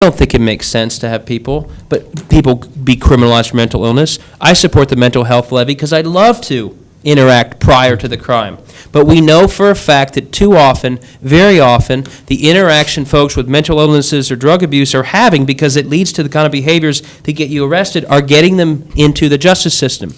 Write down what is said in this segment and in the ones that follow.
don't think it makes sense to have people be criminalized for mental illness. I support the mental health levy because I'd love to interact prior to the crime. But we know for a fact that too often, very often, the interaction folks with mental illnesses or drug abuse are having, because it leads to the kind of behaviors that get you arrested, are getting them into the justice system.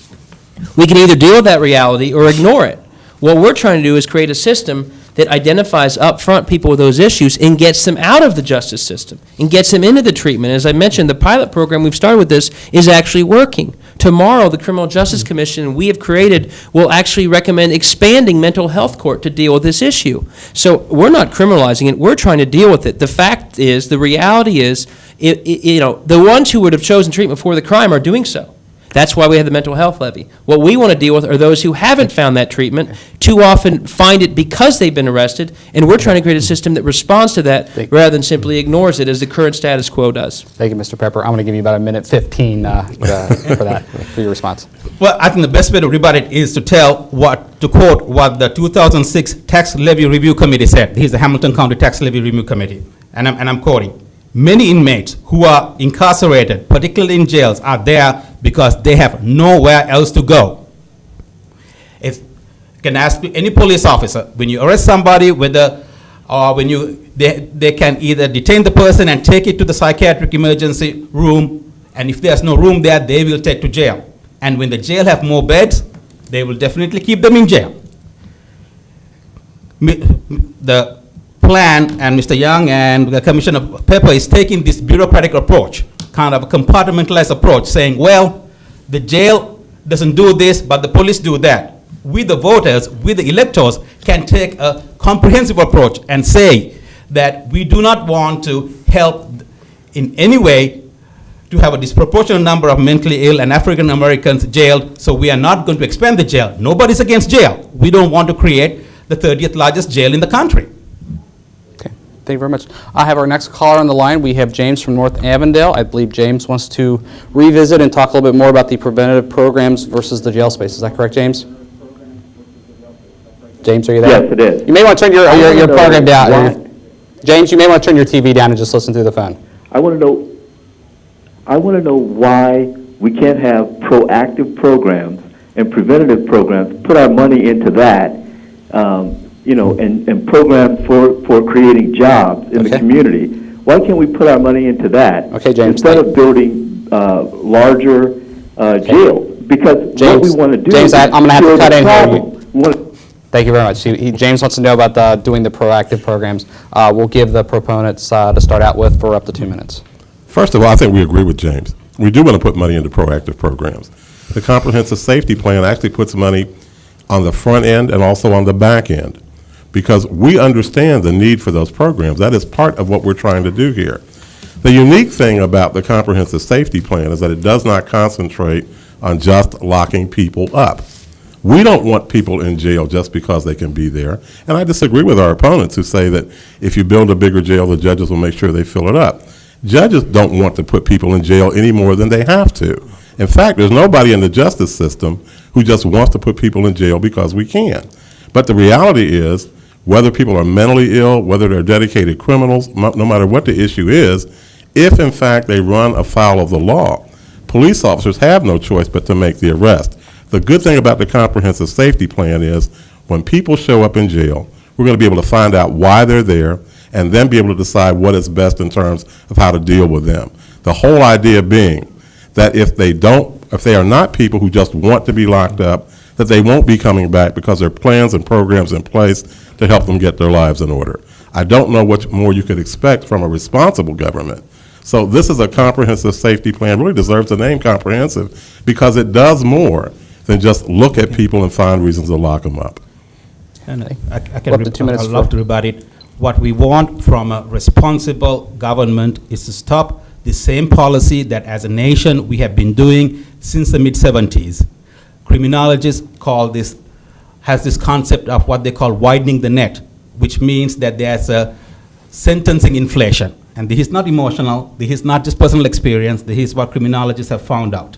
We can either deal with that reality or ignore it. What we're trying to do is create a system that identifies up front people with those issues and gets them out of the justice system and gets them into the treatment. As I mentioned, the pilot program we've started with this is actually working. Tomorrow, the Criminal Justice Commission we have created will actually recommend expanding mental health court to deal with this issue. So we're not criminalizing it, we're trying to deal with it. The fact is, the reality is, the ones who would have chosen treatment before the crime are doing so. That's why we have the mental health levy. What we want to deal with are those who haven't found that treatment, too often find it because they've been arrested, and we're trying to create a system that responds to that rather than simply ignores it, as the current status quo does. Thank you, Mr. Pepper. I'm going to give you about a minute 15 for your response. Well, I think the best way to rebut it is to quote what the 2006 Tax Levy Review Committee said. Here's the Hamilton County Tax Levy Review Committee, and I'm quoting. Many inmates who are incarcerated, particularly in jails, are there because they have nowhere else to go. If you can ask any police officer, when you arrest somebody, they can either detain the person and take it to the psychiatric emergency room, and if there's no room there, they will take to jail. And when the jail have more beds, they will definitely keep them in jail. The plan, and Mr. Young and the Commissioner Pepper is taking this bureaucratic approach, kind of a compartmentalized approach, saying, well, the jail doesn't do this, but the police do that. We, the voters, we, the electors, can take a comprehensive approach and say that we do not want to help in any way to have a disproportionate number of mentally ill and African Americans jailed, so we are not going to expand the jail. Nobody's against jail. We don't want to create the 30th largest jail in the country. Thank you very much. I have our next caller on the line. We have James from North Avondale. I believe James wants to revisit and talk a little bit more about the preventative programs versus the jail space. Is that correct, James? James, are you there? Yes, it is. You may want to turn your program down. James, you may want to turn your TV down and just listen through the phone. I want to know why we can't have proactive programs and preventative programs, put our money into that, and programs for creating jobs in the community. Why can't we put our money into that instead of building larger jails? Because what we want to do James, I'm going to have to cut in here. Thank you very much. James wants to know about doing the proactive programs. We'll give the proponents to start out with for up to 2 minutes. First of all, I think we agree with James. We do want to put money into proactive programs. The comprehensive safety plan actually puts money on the front end and also on the back end, because we understand the need for those programs. That is part of what we're trying to do here. The unique thing about the comprehensive safety plan is that it does not concentrate on just locking people up. We don't want people in jail just because they can be there. And I disagree with our opponents who say that if you build a bigger jail, the judges will make sure they fill it up. Judges don't want to put people in jail any more than they have to. In fact, there's nobody in the justice system who just wants to put people in jail because we can. But the reality is, whether people are mentally ill, whether they're dedicated criminals, no matter what the issue is, if in fact they run afoul of the law, police officers have no choice but to make the arrest. The good thing about the comprehensive safety plan is when people show up in jail, we're going to be able to find out why they're there and then be able to decide what is best in terms of how to deal with them. The whole idea being that if they are not people who just want to be locked up, that they won't be coming back because there are plans and programs in place to help them get their lives in order. I don't know what more you could expect from a responsible government. So this is a comprehensive safety plan, really deserves the name comprehensive, because it does more than just look at people and find reasons to lock them up. And I'd love to rebut it. What we want from a responsible government is to stop the same policy that as a nation we have been doing since the mid-70s. Criminologists has this concept of what they call widening the net, which means that there's a sentencing inflation. And this is not emotional, this is not just personal experience, this is what criminologists have found out.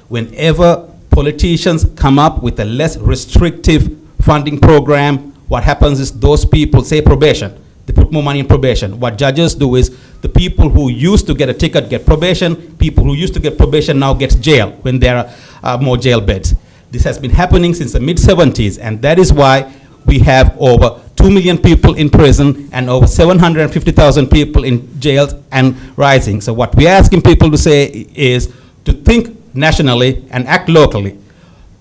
Whenever politicians come up with a less restrictive funding program, what happens is those people, say probation, They put more money in probation. What judges do is the people who used to get a ticket get probation. People who used to get probation now get jail when there are more jail beds. This has been happening since the mid-'70s, and that is why we have over 2 million people in prison and over 750,000 people in jails and rising. So what we're asking people to say is to think nationally and act locally.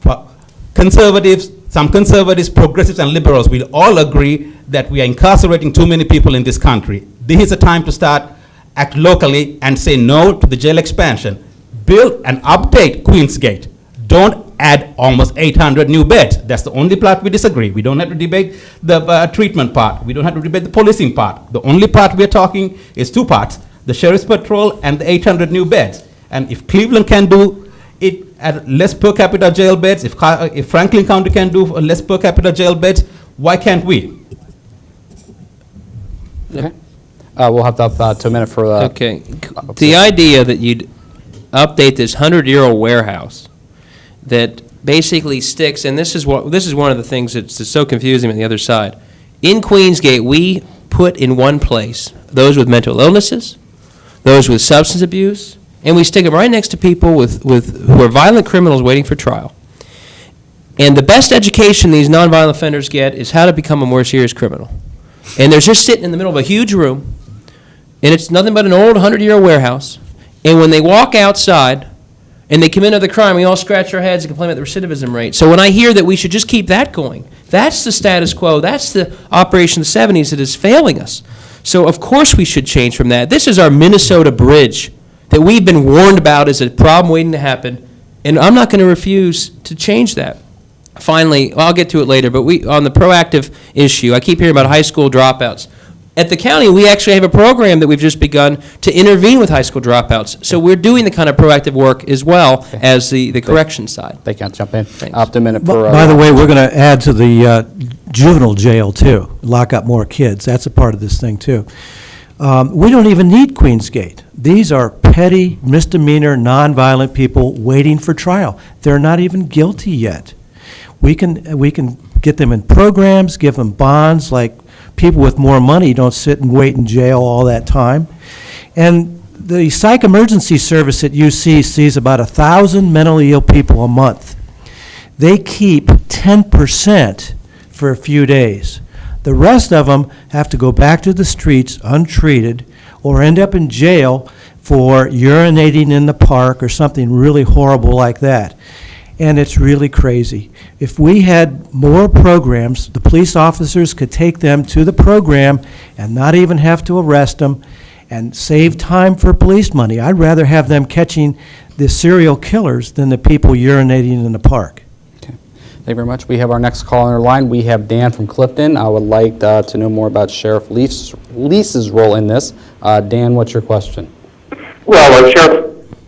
For conservatives, some conservatives, progressives, and liberals will all agree that we are incarcerating too many people in this country. This is a time to start act locally and say no to the jail expansion. Build and update Queensgate. Don't add almost 800 new beds. That's the only part we disagree. We don't have to debate the treatment part. We don't have to debate the policing part. The only part we're talking is two parts, the Sheriff's Patrol and the 800 new beds. And if Cleveland can do it at less per capita jail beds, if Franklin County can do less per capita jail beds, why can't we? Okay. We'll have to up to a minute for Okay. The idea that you'd update this 100-year-old warehouse that basically sticks, and this is one of the things that's so confusing on the other side. In Queensgate, we put in one place those with mental illnesses, those with substance abuse, and we stick them right next to people who are violent criminals waiting for trial. And the best education these nonviolent offenders get is how to become a more serious criminal. And they're just sitting in the middle of a huge room, and it's nothing but an old 100-year-old warehouse. And when they walk outside and they commit another crime, we all scratch our heads and complain about the recidivism rate. So when I hear that we should just keep that going, that's the status quo, that's the operation of the 70s that is failing us. So of course we should change from that. This is our Minnesota bridge that we've been warned about as a problem waiting to happen, and I'm not going to refuse to change that. Finally, I'll get to it later, but on the proactive issue, I keep hearing about high school dropouts. At the county, we actually have a program that we've just begun to intervene with high school dropouts. So we're doing the kind of proactive work as well as the correction side. They can't jump in. Thanks. Up to a minute for... By the way, we're going to add to the juvenile jail, too, lock up more kids. That's a part of this thing, too. We don't even need Queensgate. These are petty, misdemeanor, nonviolent people waiting for trial. They're not even guilty yet. We can get them in programs, give them bonds, like people with more money don't sit and wait in jail all that time. And the psych emergency service at UC sees about 1,000 mentally ill people a month. They keep 10% for a few days. The rest of them have to go back to the streets untreated or end up in jail for urinating in the park or something really horrible like that. And it's really crazy. If we had more programs, the police officers could take them to the program and not even have to arrest them and save time for police money. I'd rather have them catching the serial killers than the people urinating in the park. Okay. Thank you very much. We have our next caller on our line. We have Dan from Clifton. I would like to know more about Sheriff Leese's role in this. Dan, what's your question? Well,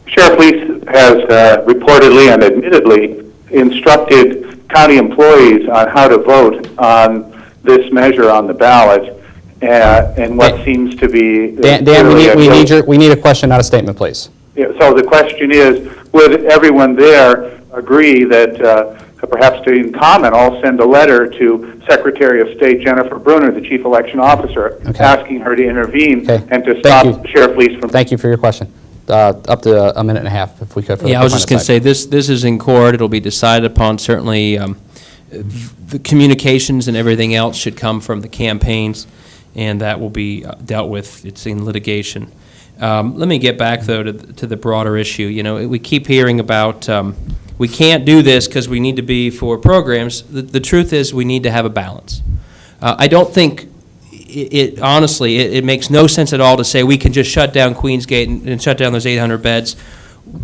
Sheriff Leese has reportedly and admittedly instructed county employees on how to vote on this measure on the ballot, and what seems to be... Dan, we need a question, not a statement, please. Yeah, so the question is, would everyone there agree that perhaps to, in common, all send a letter to Secretary of State Jennifer Brunner, the Chief Election Officer, asking her to intervene and to stop Sheriff Leese from... Thank you for your question. Up to a minute and a half, if we could. Yeah, I was just going to say, this is in court. It'll be decided upon. Certainly, the communications and everything else should come from the campaigns, and that will be dealt with. It's in litigation. Let me get back, though, to the broader issue. You know, we keep hearing about we can't do this because we need to be for programs. The truth is we need to have a balance. I don't think... Honestly, it makes no sense at all to say we can just shut down Queensgate and shut down those 800 beds.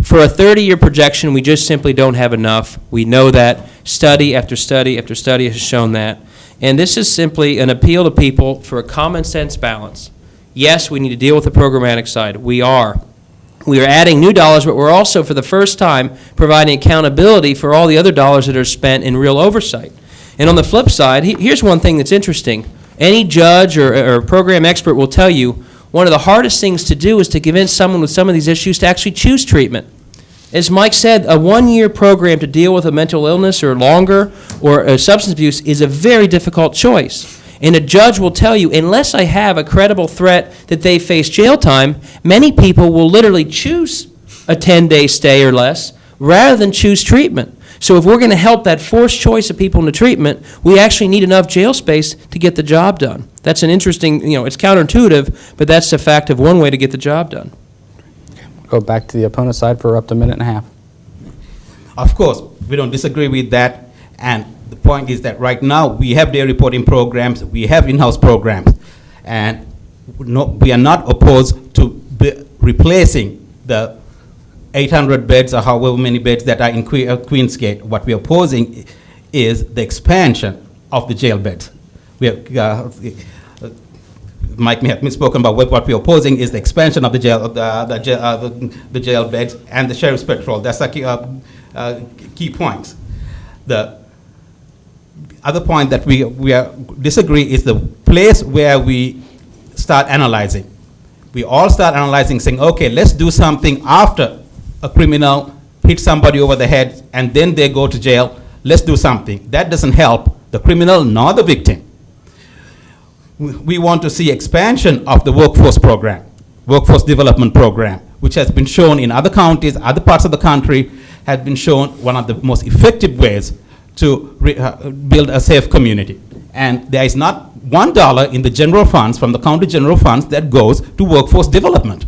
For a 30-year projection, we just simply don't have enough. We know that. Study after study after study has shown that. And this is simply an appeal to people for a common sense balance. Yes, we need to deal with the programmatic side. We are. We are adding new dollars, but we're also, for the first time, providing accountability for all the other dollars that are spent in real oversight. And on the flip side, here's one thing that's interesting. Any judge or program expert will tell you one of the hardest things to do is to convince someone with some of these issues to actually choose treatment. As Mike said, a one-year program to deal with a mental illness or longer or a substance abuse is a very difficult choice. And a judge will tell you, unless I have a credible threat that they face jail time, many people will literally choose a 10-day stay or less rather than choose treatment. So if we're going to help that forced choice of people into treatment, we actually need enough jail space to get the job done. That's an interesting, it's counterintuitive, but that's the fact of one way to get the job done. Go back to the opponent's side for up to a minute and a half. Of course, we don't disagree with that, and the point is that right now we have day reporting programs, we have in-house programs, and we are not opposed to replacing the 800 beds or however many beds that are in Queensgate. What we are opposing is the expansion of the jail beds. We have, Mike may have misspoken, but what we are opposing is the expansion of the jail beds and the sheriff's patrol. That's the key points. The other point that we disagree is the place where we start analyzing. We all start analyzing, saying, okay, let's do something after a criminal hits somebody over the head and then they go to jail. Let's do something. That doesn't help the criminal nor the victim. We want to see expansion of the workforce program, workforce development program, which has been shown in other counties, other parts of the country, has been shown one of the most effective ways to build a safe community. And there is not $1 in the general funds, from the county general funds, that goes to workforce development.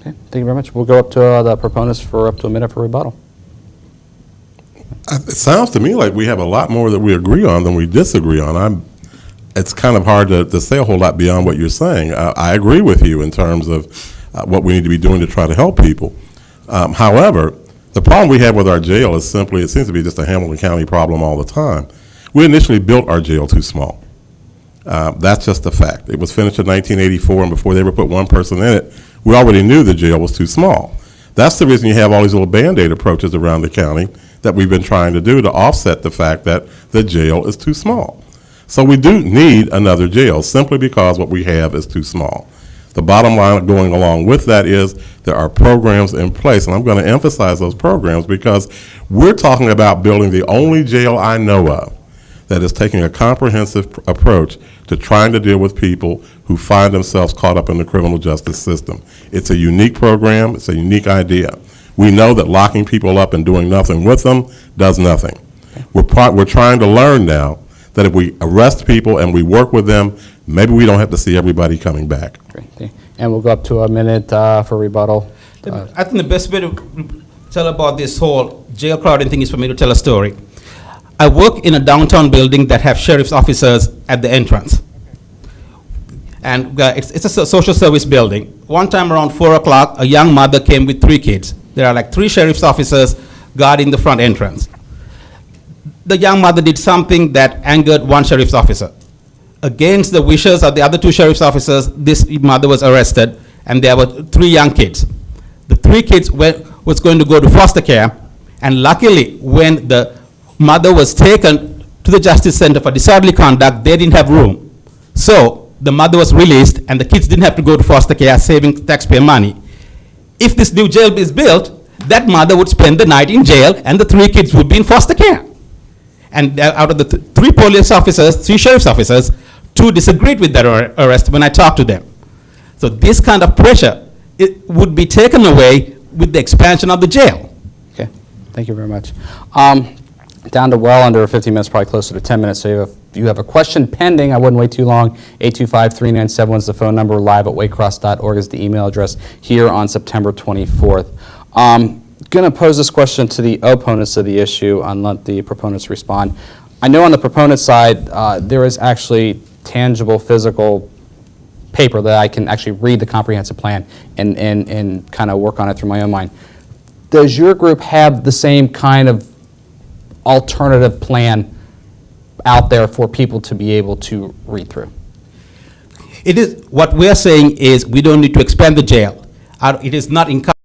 Okay, thank you very much. We'll go up to the proponents for up to a minute for rebuttal. It sounds to me like we have a lot more that we agree on than we disagree on. It's kind of hard to say a whole lot beyond what you're saying. I agree with you in terms of what we need to be doing to try to help people. However, the problem we have with our jail is simply, it seems to be just a Hamilton County problem all the time. We initially built our jail too small. That's just a fact. It was finished in 1984, and before they ever put one person in it, we already knew the jail was too small. That's the reason you have all these little Band-Aid approaches around the county that we've been trying to do to offset the fact that the jail is too small. So we do need another jail simply because what we have is too small. The bottom line going along with that is there are programs in place, and I'm going to emphasize those programs because we're talking about building the only jail I know of that is taking a comprehensive approach to trying to deal with people who find themselves caught up in the criminal justice system. It's a unique program. It's a unique idea. We know that locking people up and doing nothing with them does nothing. We're trying to learn now that if we arrest people and we work with them, maybe we don't have to see everybody coming back. Great. And we'll go up to a minute for rebuttal. I think the best way to tell about this whole jail crowding thing is for me to tell a story. I work in a downtown building that have sheriff's officers at the entrance. And it's a social service building. One time around 4 o'clock, a young mother came with 3 kids. There are like 3 sheriff's officers guarding the front entrance. The young mother did something that angered one sheriff's officer. Against the wishes of the other 2 sheriff's officers, this mother was arrested, and there were 3 young kids. The 3 kids was going to go to foster care, and luckily, when the mother was taken to the Justice Center for disorderly conduct, they didn't have room. So the mother was released, and the kids didn't have to go to foster care, saving taxpayer money. If this new jail is built, that mother would spend the night in jail, and the 3 kids would be in foster care. And out of the 3 police officers, 3 sheriff's officers, 2 disagreed with that arrest when I talked to them. So this kind of pressure, it would be taken away with the expansion of the jail. Okay, thank you very much. Down to well under 15 minutes, probably closer to 10 minutes. So if you have a question pending, I wouldn't wait too long. 825-3971 is the phone number. live@waycross.org is the email address here on September 24th. Going to pose this question to the opponents of the issue and let the proponents respond. I know on the proponent side, there is actually tangible physical paper that I can actually read the comprehensive plan and kind of work on it through my own mind. Does your group have the same kind of alternative plan out there for people to be able to read through? It is, what we're saying is we don't need to expand the jail. It is not